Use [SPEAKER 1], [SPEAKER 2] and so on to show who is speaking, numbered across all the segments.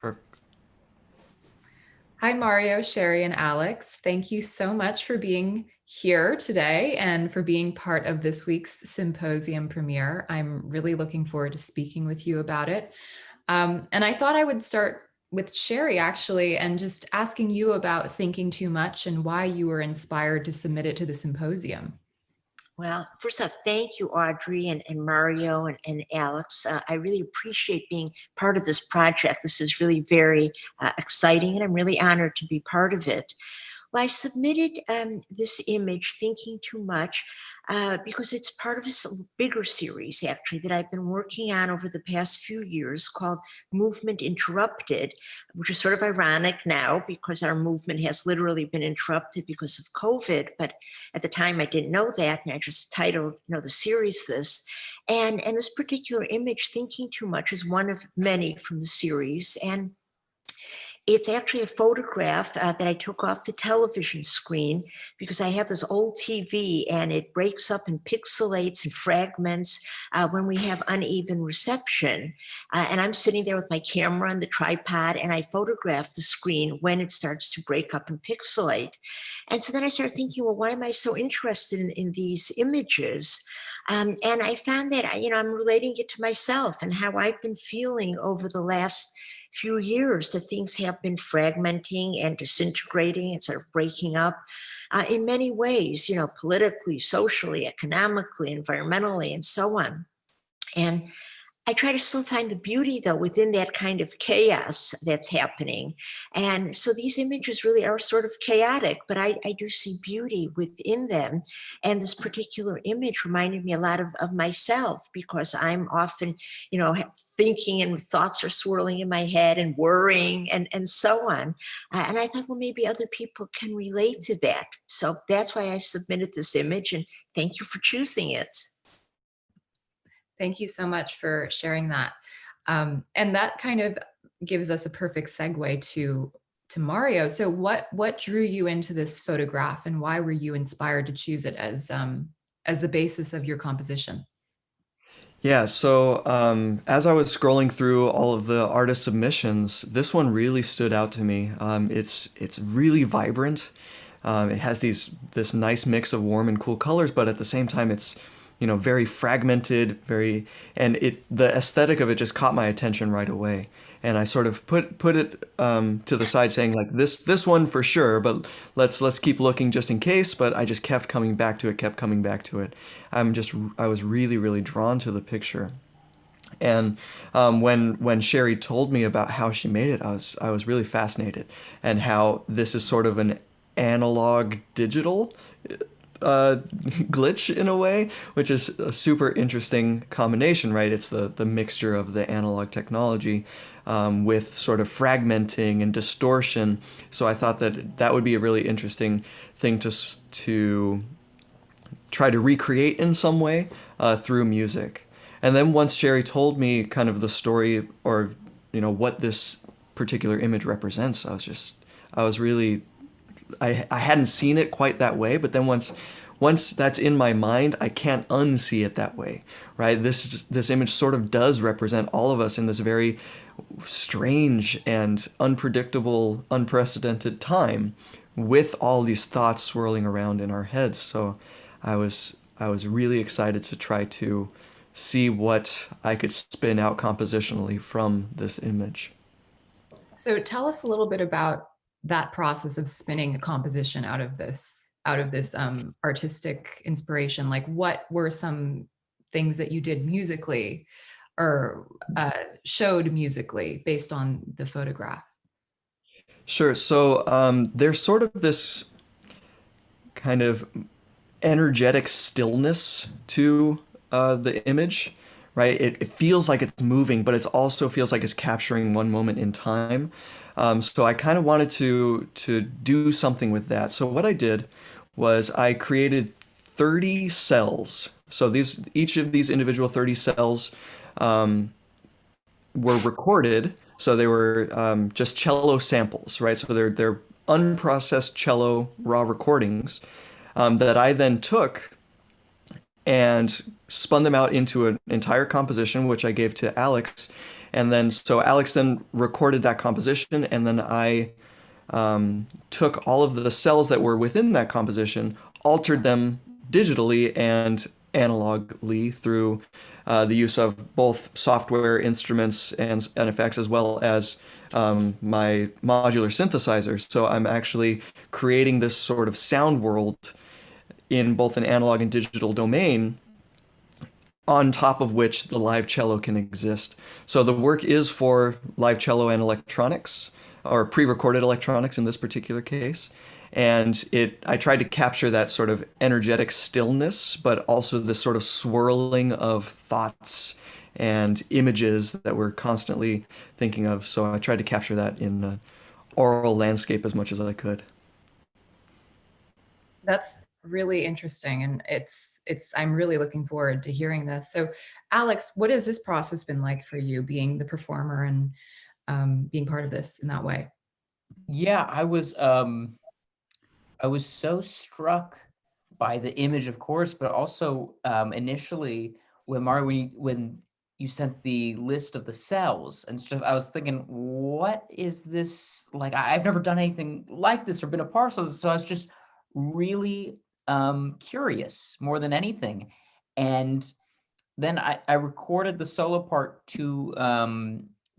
[SPEAKER 1] Perfect.
[SPEAKER 2] Hi, Mario, Sherry, and Alex. Thank you so much for being here today and for being part of this week's symposium premiere. I'm really looking forward to speaking with you about it. And I thought I would start with Sherry, actually, and just asking you about thinking too much and why you were inspired to submit it to the symposium.
[SPEAKER 3] Well, first off, thank you, Audrey and Mario and Alex. I really appreciate being part of this project. This is really very exciting, and I'm really honored to be part of it. Well, I submitted this image, Thinking Too Much, because it's part of a bigger series, actually, that I've been working on over the past few years called Movement Interrupted, which is sort of ironic now because our movement has literally been interrupted because of COVID. But at the time, I didn't know that, and I just titled, the series this. And this particular image, Thinking Too Much, is one of many from the series. And it's actually a photograph that I took off the television screen because I have this old TV and it breaks up and pixelates and fragments when we have uneven reception. And I'm sitting there with my camera and the tripod and I photograph the screen when it starts to break up and pixelate. And so then I started thinking, well, why am I so interested in these images? And I found that, I'm relating it to myself and how I've been feeling over the last few years, that things have been fragmenting and disintegrating and sort of breaking up in many ways, politically, socially, economically, environmentally, and so on. And I try to still find the beauty, though, within that kind of chaos that's happening. And so these images really are sort of chaotic, but I do see beauty within them. And this particular image reminded me a lot of myself because I'm often, thinking and thoughts are swirling in my head and worrying and so on. And I thought, well, maybe other people can relate to that. So that's why I submitted this image. And thank you for choosing it.
[SPEAKER 2] Thank you so much for sharing that. And that kind of gives us a perfect segue to Mario. So what drew you into this photograph and why were you inspired to choose it as the basis of your composition?
[SPEAKER 1] Yeah, so as I was scrolling through all of the artist submissions, this one really stood out to me. It's really vibrant. It has this nice mix of warm and cool colors, but at the same time, it's very fragmented, and the aesthetic of it just caught my attention right away. And I sort of put it to the side, saying like this one for sure, but let's keep looking just in case. But I just kept coming back to it, kept coming back to it. I was really drawn to the picture. And when Sherry told me about how she made it, I was really fascinated, and how this is sort of an analog digital glitch in a way, which is a super interesting combination, right? It's the mixture of the analog technology with sort of fragmenting and distortion. So I thought that would be a really interesting thing to try to recreate in some way through music. And then once Sherry told me kind of the story, or what this particular image represents, I was really, I hadn't seen it quite that way, but then once that's in my mind, I can't unsee it that way, right? This image sort of does represent all of us in this very strange and unpredictable, unprecedented time, with all these thoughts swirling around in our heads. So I was really excited to try to see what I could spin out compositionally from this image.
[SPEAKER 2] So tell us a little bit about that process of spinning a composition out of this artistic inspiration. Like, what were some things that you did musically or showed musically based on the photograph?
[SPEAKER 1] Sure. So there's sort of this kind of energetic stillness to the image, right? It feels like it's moving, but it also feels like it's capturing one moment in time. So I kind of wanted to do something with that. So what I did was I created 30 cells. So each of these individual 30 cells were recorded. So they were just cello samples, right? So they're unprocessed cello raw recordings that I then took and spun them out into an entire composition, which I gave to Alex. And then so Alex then recorded that composition, and then I took all of the cells that were within that composition, altered them digitally and analogically through the use of both software instruments and effects, as well as my modular synthesizer. So I'm actually creating this sort of sound world in both an analog and digital domain, on top of which the live cello can exist. So the work is for live cello and electronics, or pre-recorded electronics in this particular case. And I tried to capture that sort of energetic stillness, but also this sort of swirling of thoughts and images that we're constantly thinking of. So I tried to capture that in aural landscape as much as I could.
[SPEAKER 2] That's really interesting, and I'm really looking forward to hearing this. So, Alex, what has this process been like for you, being the performer and being part of this in that way?
[SPEAKER 4] Yeah, I was so struck by the image, of course, but also initially when Mario, when you sent the list of the cells and stuff, I was thinking, what is this like? I've never done anything like this or been a part of this, so I was just really curious more than anything. And then I recorded the solo part to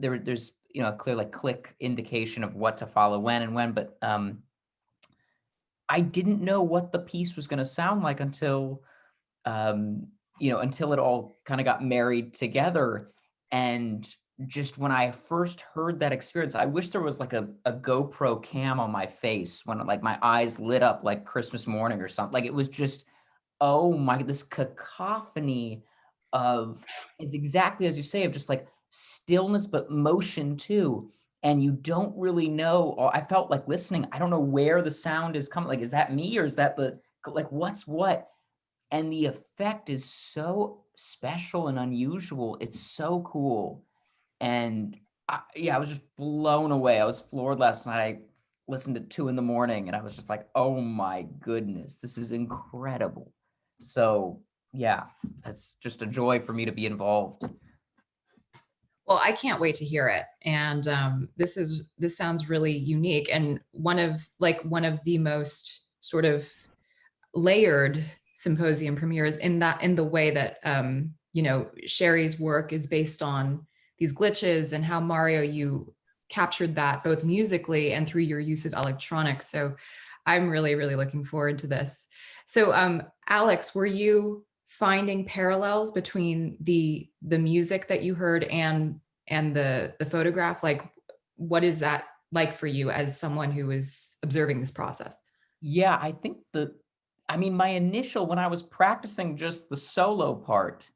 [SPEAKER 4] there's a clear like click indication of what to follow when and when, but I didn't know what the piece was going to sound like until until it all kind of got married together. And just when I first heard that experience, I wish there was like a GoPro cam on my face when like my eyes lit up like Christmas morning or something. Like it was just, oh my, this cacophony of, is exactly as you say, of just like stillness, but motion too. And you don't really know, or I felt like listening, I don't know where the sound is coming. Like, is that me or is that like, what's what? And the effect is so special and unusual. It's so cool. And I was just blown away. I was floored last night. I listened at 2 a.m. and I was just like, oh my goodness, this is incredible. So yeah, it's just a joy for me to be involved.
[SPEAKER 2] Well, I can't wait to hear it. And this sounds really unique, and one of the most sort of layered symposium premieres in the way that Sherry's work is based on these glitches, and how, Mario, you captured that both musically and through your use of electronics. So I'm really, really looking forward to this. So Alex, were you finding parallels between the music that you heard and the photograph? Like, what is that like for you as someone who is observing this process?
[SPEAKER 4] Yeah, I think my initial, when I was practicing just the solo part,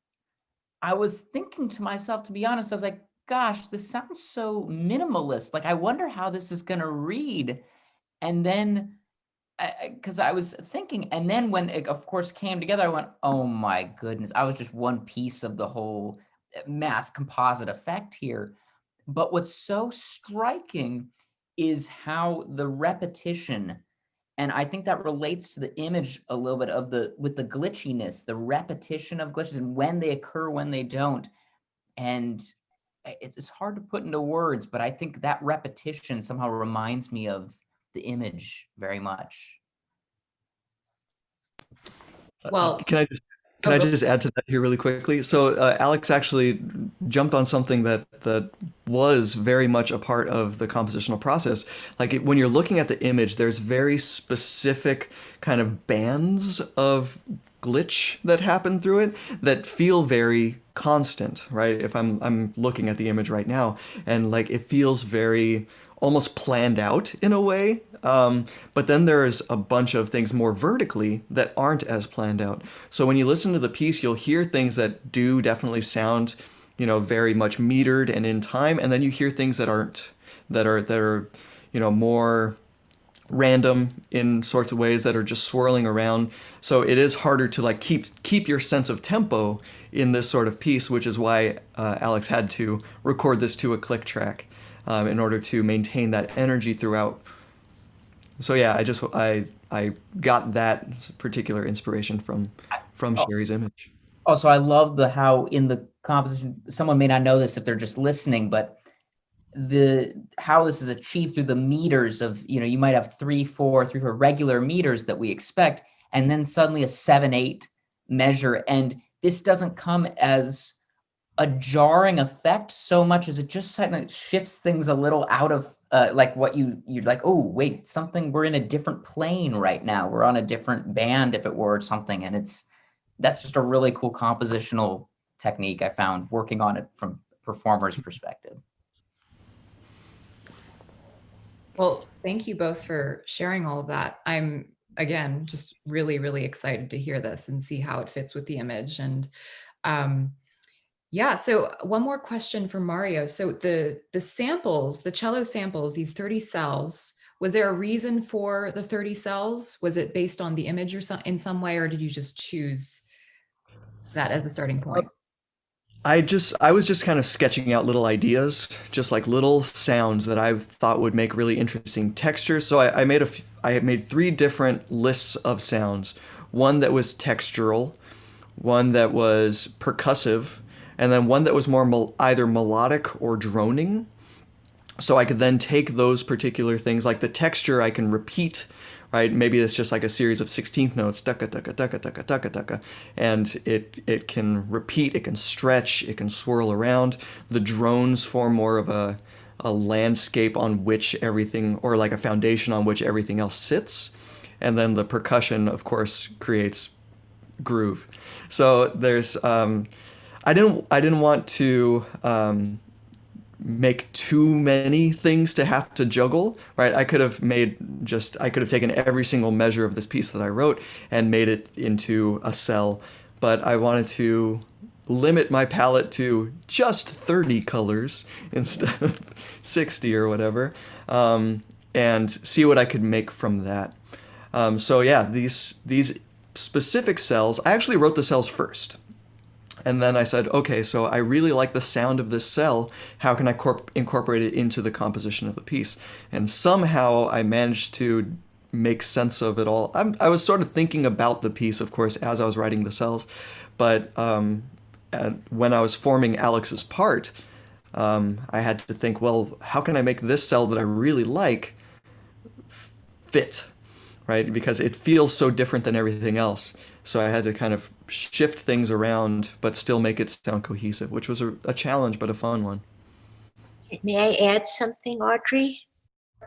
[SPEAKER 4] I was thinking to myself, to be honest, I was like, gosh, this sounds so minimalist. Like, I wonder how this is going to read. And then, because I was thinking, and then when it, of course, came together, I went, oh my goodness, I was just one piece of the whole mass composite effect here. But what's so striking is how the repetition, and I think that relates to the image a little bit of with the glitchiness, the repetition of glitches and when they occur, when they don't. And it's hard to put into words, but I think that repetition somehow reminds me of the image very much.
[SPEAKER 2] Well,
[SPEAKER 1] Can I just add to that here really quickly? So Alex actually jumped on something that was very much a part of the compositional process. Like when you're looking at the image, there's very specific kind of bands of glitch that happen through it that feel very constant, right? If I'm looking at the image right now, and like it feels very almost planned out in a way. But then there's a bunch of things more vertically that aren't as planned out. So when you listen to the piece, you'll hear things that do definitely sound, very much metered and in time, and then you hear things that aren't, that are, more random in sorts of ways, that are just swirling around. So it is harder to like keep your sense of tempo in this sort of piece, which is why Alex had to record this to a click track in order to maintain that energy throughout. So yeah, I got that particular inspiration from Sherry's image.
[SPEAKER 4] Also, I love how in composition. Someone may not know this if they're just listening, but how this is achieved through the meters of, you might have 3/4 regular meters that we expect, and then suddenly a 7/8 measure. And this doesn't come as a jarring effect so much as it just kind of shifts things a little out of like what you're like, oh wait, we're in a different plane right now. We're on a different band, if it were something. And that's just a really cool compositional technique I found working on it from performer's perspective.
[SPEAKER 2] Well, thank you both for sharing all of that. I'm, again, just really, really excited to hear this and see how it fits with the image. And yeah, so one more question for Mario. So the samples, the cello samples, these 30 cells, was there a reason for the 30 cells? Was it based on the image or in some way, or did you just choose that as a starting point?
[SPEAKER 1] I was just kind of sketching out little ideas, just like little sounds that I thought would make really interesting textures. So I made 3 different lists of sounds. One that was textural, one that was percussive, and then one that was more either melodic or droning. So I could then take those particular things, like the texture I can repeat, right? Maybe it's just like a series of 16th notes, ducka, ducka, ducka, ducka, ducka, ducka, and it can repeat, it can stretch, it can swirl around. The drones form more of a landscape on which everything, or like a foundation on which everything else sits. And then the percussion, of course, creates groove. So there's, I didn't want to make too many things to have to juggle, right? I could have taken every single measure of this piece that I wrote and made it into a cell, but I wanted to limit my palette to just 30 colors instead of 60 or whatever, and see what I could make from that. So yeah, these specific cells, I actually wrote the cells first. And then I said, okay, so I really like the sound of this cell. How can I incorporate it into the composition of the piece? And somehow I managed to make sense of it all. I was sort of thinking about the piece, of course, as I was writing the cells. But when I was forming Alex's part, I had to think, well, how can I make this cell that I really like fit, right? Because it feels so different than everything else. So I had to kind of shift things around, but still make it sound cohesive, which was a challenge, but a fun one.
[SPEAKER 3] May I add something, Audrey?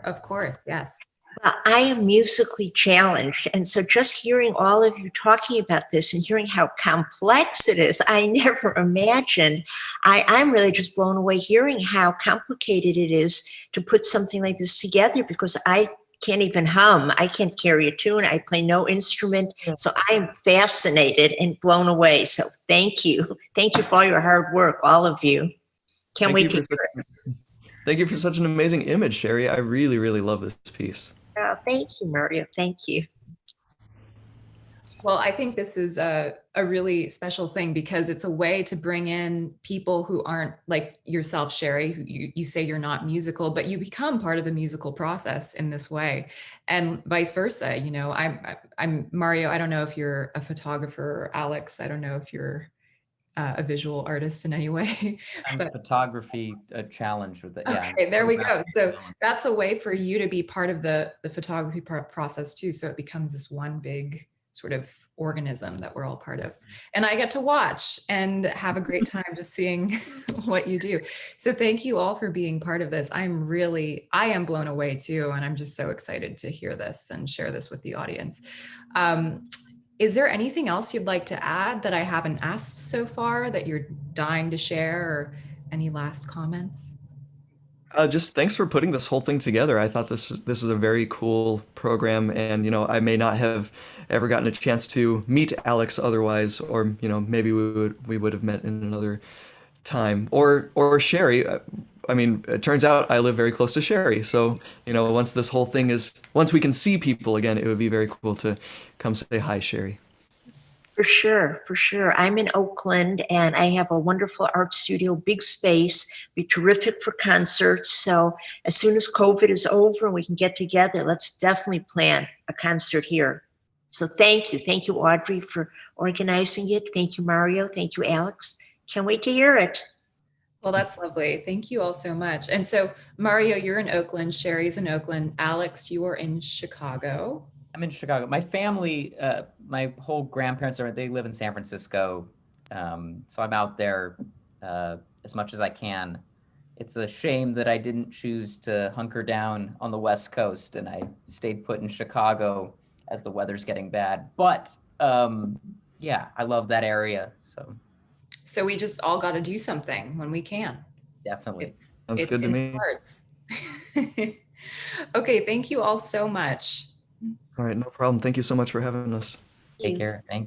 [SPEAKER 2] Of course, yes.
[SPEAKER 3] Well, I am musically challenged. And so just hearing all of you talking about this and hearing how complex it is, I never imagined. I'm really just blown away hearing how complicated it is to put something like this together, because I can't even hum. I can't carry a tune. I play no instrument. So I am fascinated and blown away. So thank you. Thank you for all your hard work, all of you. Can't wait to hear it.
[SPEAKER 1] Thank you for such an amazing image, Sherry. I really, really love this piece.
[SPEAKER 3] Oh, thank you, Mario. Thank you.
[SPEAKER 2] Well, I think this is a really special thing, because it's a way to bring in people who aren't like yourself, Sherry, who you say you're not musical, but you become part of the musical process in this way, and vice versa. I'm Mario. I don't know if you're a photographer, or Alex, I don't know if you're a visual artist in any way.
[SPEAKER 4] But photography challenge with it. Yeah.
[SPEAKER 2] Okay, there we go. So that's a way for you to be part of the photography process too. So it becomes this one big sort of organism that we're all part of. And I get to watch and have a great time just seeing what you do. So thank you all for being part of this. I am blown away too. And I'm just so excited to hear this and share this with the audience. Is there anything else you'd like to add that I haven't asked so far that you're dying to share, or any last comments?
[SPEAKER 1] Just thanks for putting this whole thing together. I thought this is a very cool program, and I may not have ever gotten a chance to meet Alex otherwise, or maybe we would have met in another time, or Sherry. I mean, it turns out I live very close to Sherry, so once we can see people again, it would be very cool to come say hi, Sherry.
[SPEAKER 3] For sure. I'm in Oakland, and I have a wonderful art studio, big space, be terrific for concerts. So as soon as COVID is over and we can get together, let's definitely plan a concert here. So thank you, Audrey, for organizing it. Thank you, Mario. Thank you, Alex. Can't wait to hear it.
[SPEAKER 2] Well, that's lovely. Thank you all so much. And so, Mario, you're in Oakland. Sherry's in Oakland. Alex, you are in Chicago.
[SPEAKER 4] I'm in Chicago. My family, my whole grandparents they live in San Francisco. So I'm out there as much as I can. It's a shame that I didn't choose to hunker down on the West Coast and I stayed put in Chicago as the weather's getting bad. But yeah, I love that area.
[SPEAKER 2] So we just all got to do something when we can.
[SPEAKER 4] Definitely.
[SPEAKER 1] Sounds
[SPEAKER 2] It's
[SPEAKER 1] good to
[SPEAKER 2] in
[SPEAKER 1] me.
[SPEAKER 2] parts. Okay, thank you all so much.
[SPEAKER 1] All right, no problem. Thank you so much for having us.
[SPEAKER 4] Take care. Thank you.